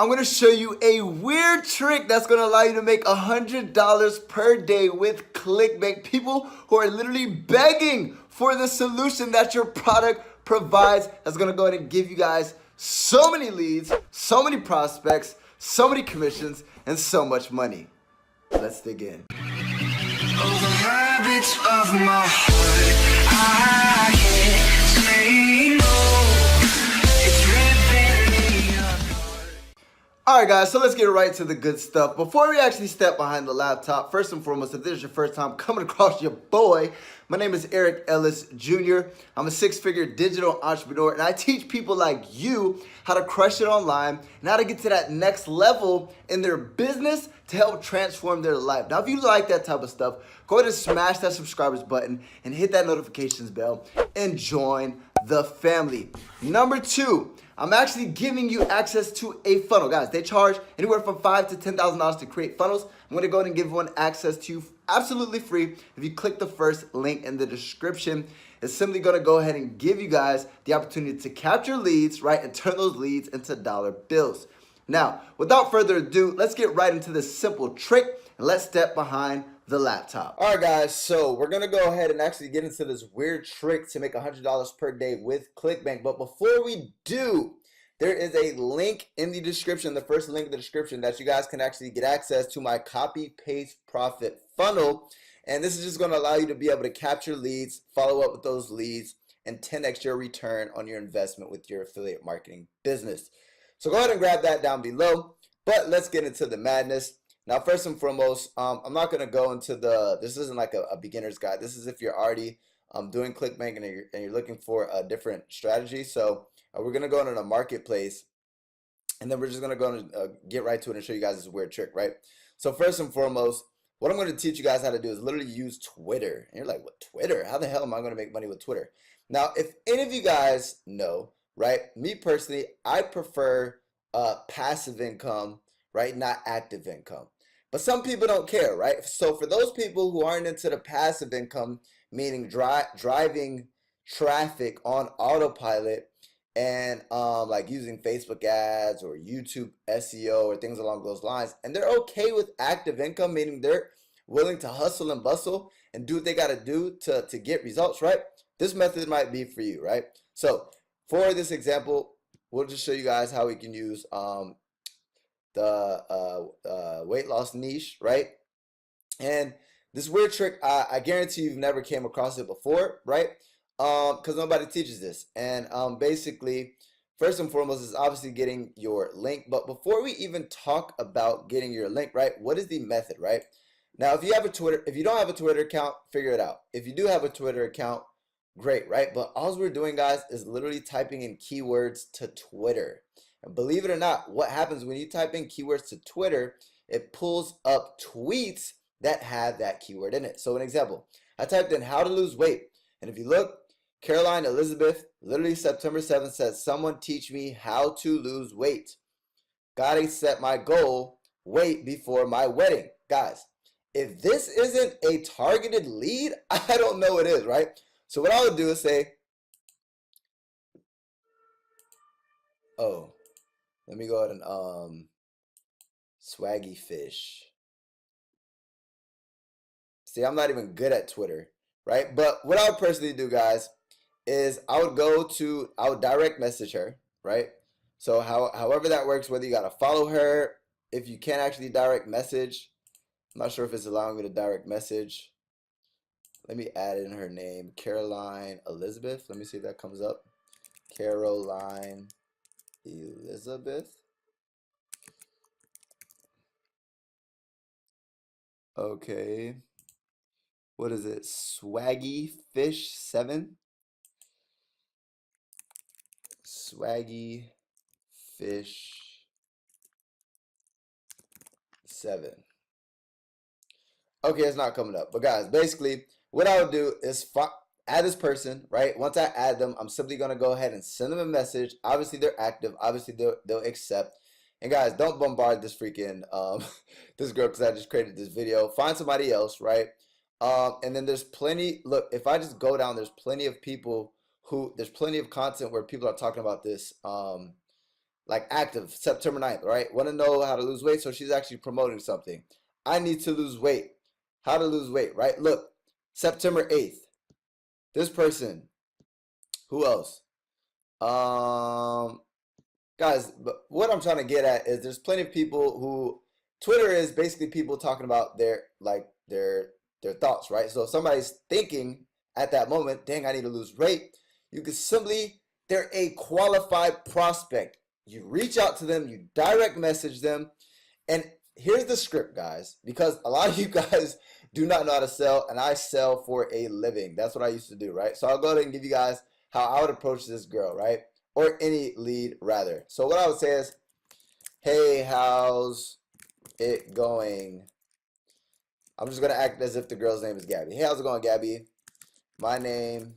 I'm going to show you a weird trick that's going to allow you to make $100 per day with ClickBank. People who are literally begging for the solution that your product provides that's going to go ahead and give you guys so many leads, so many prospects, so many commissions, and so much money. Let's dig in. Alright guys, so let's get right to the good stuff. Before we actually step behind the laptop, first and foremost, if this is your first time coming across your boy, my name is Eric Ellis Jr. I'm a six-figure digital entrepreneur, and I teach people like you how to crush it online and how to get to that next level in their business to help transform their life. Now, if you like that type of stuff, go ahead and smash that subscribers button and hit that notifications bell and join the family. Number two, I'm actually giving you access to a funnel. Guys, they charge anywhere from $5,000 to $10,000 to create funnels. I'm going to go ahead and give one access to you absolutely free. If you click the first link in the description, it's simply going to go ahead and give you guys the opportunity to capture leads, right, and turn those leads into dollar bills. Now, without further ado, let's get right into this simple trick and let's step behind the laptop. All right, guys, so we're going to go ahead and actually get into this weird trick to make $100 per day with ClickBank. But before we do, there is a link in the description, the first link in the description, that you guys can actually get access to my copy, paste, profit funnel. And this is just going to allow you to be able to capture leads, follow up with those leads, and 10x your return on your investment with your affiliate marketing business. So go ahead and grab that down below. But let's get into the madness. Now, first and foremost, I'm not going to go into this isn't like a beginner's guide. This is if you're already doing ClickBank and you're looking for a different strategy. So we're going to go into the marketplace, and then we're just going to go and get right to it and show you guys this weird trick, right? So first and foremost, what I'm going to teach you guys how to do is literally use Twitter. And you're like, what, Twitter? How the hell am I going to make money with Twitter? Now, if any of you guys know, right, me personally, I prefer passive income, right, not active income. But some people don't care, right? So for those people who aren't into the passive income, meaning driving traffic on autopilot and like using Facebook ads or YouTube SEO or things along those lines, and they're okay with active income, meaning they're willing to hustle and bustle and do what they got to do to get results, right? This method might be for you, right? So for this example, we'll just show you guys how we can use the weight loss niche, right? And this weird trick, I guarantee you've never came across it before, right? Because nobody teaches this. And basically, first and foremost is obviously getting your link. But before we even talk about getting your link, right, what is the method, right? Now, if you don't have a Twitter account, figure it out. If you do have a Twitter account, great, right? But all we're doing, guys, is literally typing in keywords to Twitter. And believe it or not, what happens when you type in keywords to Twitter, it pulls up tweets that have that keyword in it. So an example, I typed in how to lose weight. And if you look, Caroline Elizabeth, literally September 7th, says, someone teach me how to lose weight. Gotta set my goal, weight before my wedding. Guys, if this isn't a targeted lead, I don't know what is, right? So what I would do is say, oh, let me go ahead and swaggy fish. See, I'm not even good at Twitter, right? But what I would personally do, guys, is I would direct message her, right? So however that works, whether you got to follow her, if you can't actually direct message, I'm not sure if it's allowing me to direct message. Let me add in her name, Caroline Elizabeth. Let me see if that comes up. Caroline Elizabeth. Okay. What is it? Swaggy Fish 7. Swaggy Fish 7. Okay, it's not coming up. But guys, basically, what I would do is add this person, right? Once I add them, I'm simply going to go ahead and send them a message. Obviously, they're active. Obviously, they'll accept. And guys, don't bombard this freaking this girl because I just created this video. Find somebody else, right? And then there's plenty. Look, if I just go down, there's plenty of people there's plenty of content where people are talking about this like active September 9th, right? Want to know how to lose weight. So she's actually promoting something. I need to lose weight. How to lose weight, right? Look, September 8th. This person. Who else? Guys, but what I'm trying to get at is there's plenty of people who Twitter is basically people talking about their thoughts, right? So if somebody's thinking at that moment, dang, I need to lose weight, you can simply, they're a qualified prospect. You reach out to them, you direct message them, and here's the script, guys, because a lot of you guys do not know how to sell, and I sell for a living. That's what I used to do, right? So I'll go ahead and give you guys how I would approach this girl, right? Or any lead, rather. So what I would say is, hey, how's it going? I'm just going to act as if the girl's name is Gabby. Hey, how's it going, Gabby? My name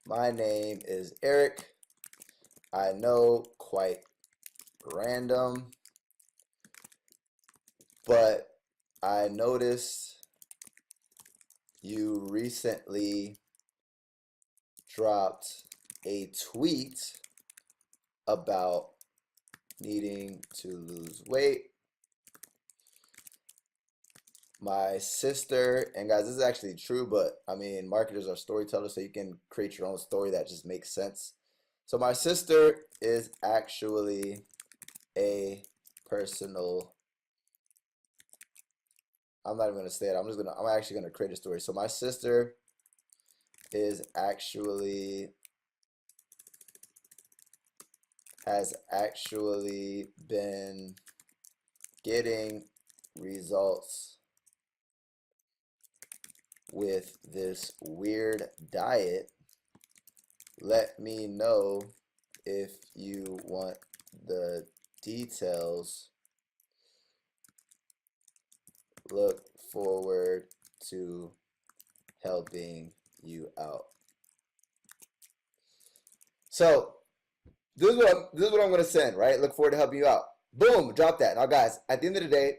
is Eric. I know, quite random, but I noticed you recently dropped a tweet about needing to lose weight. My sister, and guys, this is actually true, but I mean, marketers are storytellers, so you can create your own story that just makes sense. So my sister is actually a personal, I'm not even going to say it. I'm actually going to create a story. So my sister has actually been getting results with this weird diet. Let me know if you want the details. Look forward to helping you out. So this is what I'm going to send, right? Look forward to helping you out. Boom, drop that. Now, guys, at the end of the day,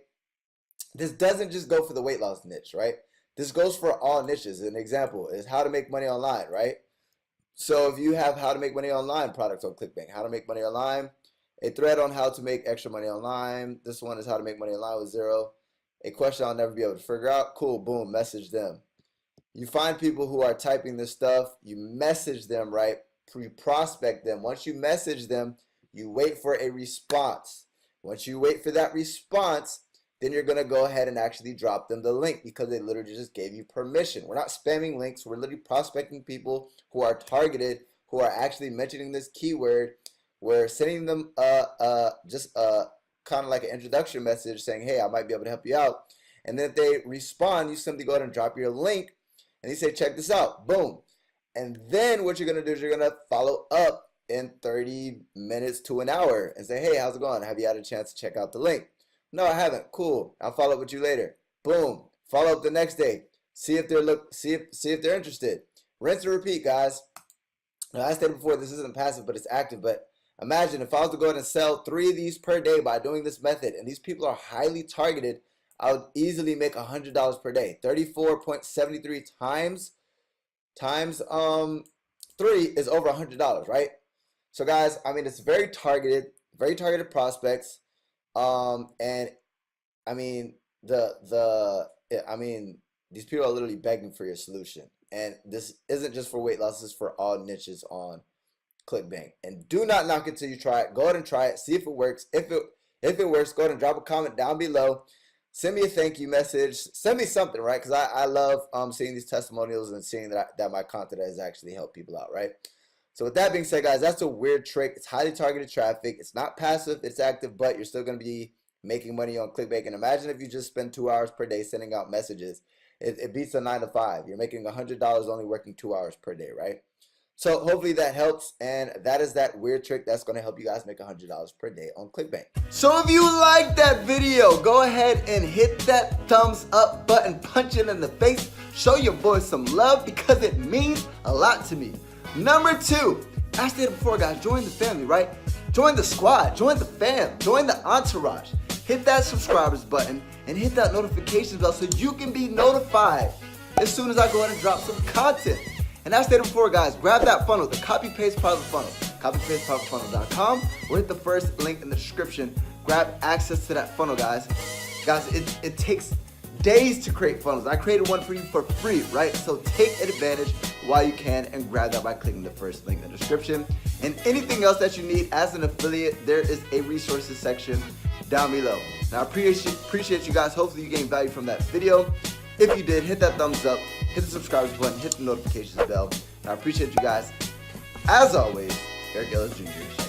this doesn't just go for the weight loss niche, right? This goes for all niches. An example is how to make money online, right? So if you have how to make money online products on ClickBank, how to make money online, a thread on how to make extra money online. This one is how to make money online with zero. A question I'll never be able to figure out. Cool, boom, message them. You find people who are typing this stuff, you message them, right? Pre-prospect them. Once you message them, you wait for a response. Once you wait for that response, then you're going to go ahead and actually drop them the link because they literally just gave you permission. We're not spamming links. We're literally prospecting people who are targeted, who are actually mentioning this keyword. We're sending them just kind of like an introduction message saying, hey, I might be able to help you out. And then if they respond, you simply go ahead and drop your link and you say, check this out. Boom. And then what you're going to do is you're going to follow up in 30 minutes to an hour and say, hey, how's it going? Have you had a chance to check out the link? No, I haven't. Cool. I'll follow up with you later. Boom. Follow up the next day. See if they're interested. Rinse and repeat, guys. Now, I stated before, this isn't passive, but it's active. But imagine if I was to go ahead and sell 3 of these per day by doing this method, and these people are highly targeted, I would easily make $100 per day. 34.73 times 3 is over $100, right? So guys, I mean, it's very targeted prospects. And I mean, these people are literally begging for your solution. And this isn't just for weight loss, this is for all niches on ClickBank. And do not knock it till you try it. Go ahead and try it. See if it works. If it works, go ahead and drop a comment down below. Send me a thank you message. Send me something, right? Because I love seeing these testimonials and seeing that my content has actually helped people out, right? So with that being said, guys, that's a weird trick. It's highly targeted traffic. It's not passive. It's active, but you're still going to be making money on ClickBank. And imagine if you just spend 2 hours per day sending out messages. It beats a 9 to 5. You're making $100 only working 2 hours per day, right? So hopefully that helps, and that is that weird trick that's going to help you guys make $100 per day on ClickBank. So if you liked that video, go ahead and hit that thumbs up button, punch it in the face, show your boy some love because it means a lot to me. Number 2, I stated before, guys, join the family, right? Join the squad, join the fam, join the entourage. Hit that subscribers button and hit that notifications bell so you can be notified as soon as I go ahead and drop some content. And I stated before, guys, grab that funnel, the copy paste part of the funnel. copypastepowerfunnel.com, or hit the first link in the description. Grab access to that funnel, guys. Guys, it takes days to create funnels. I created one for you for free, right? So take advantage while you can and grab that by clicking the first link in the description. And anything else that you need as an affiliate, there is a resources section down below. Now, I appreciate you guys. Hopefully you gained value from that video. If you did, hit that thumbs up, hit the subscribe button, hit the notifications bell. And I appreciate you guys. As always, Eric Ellis Jr.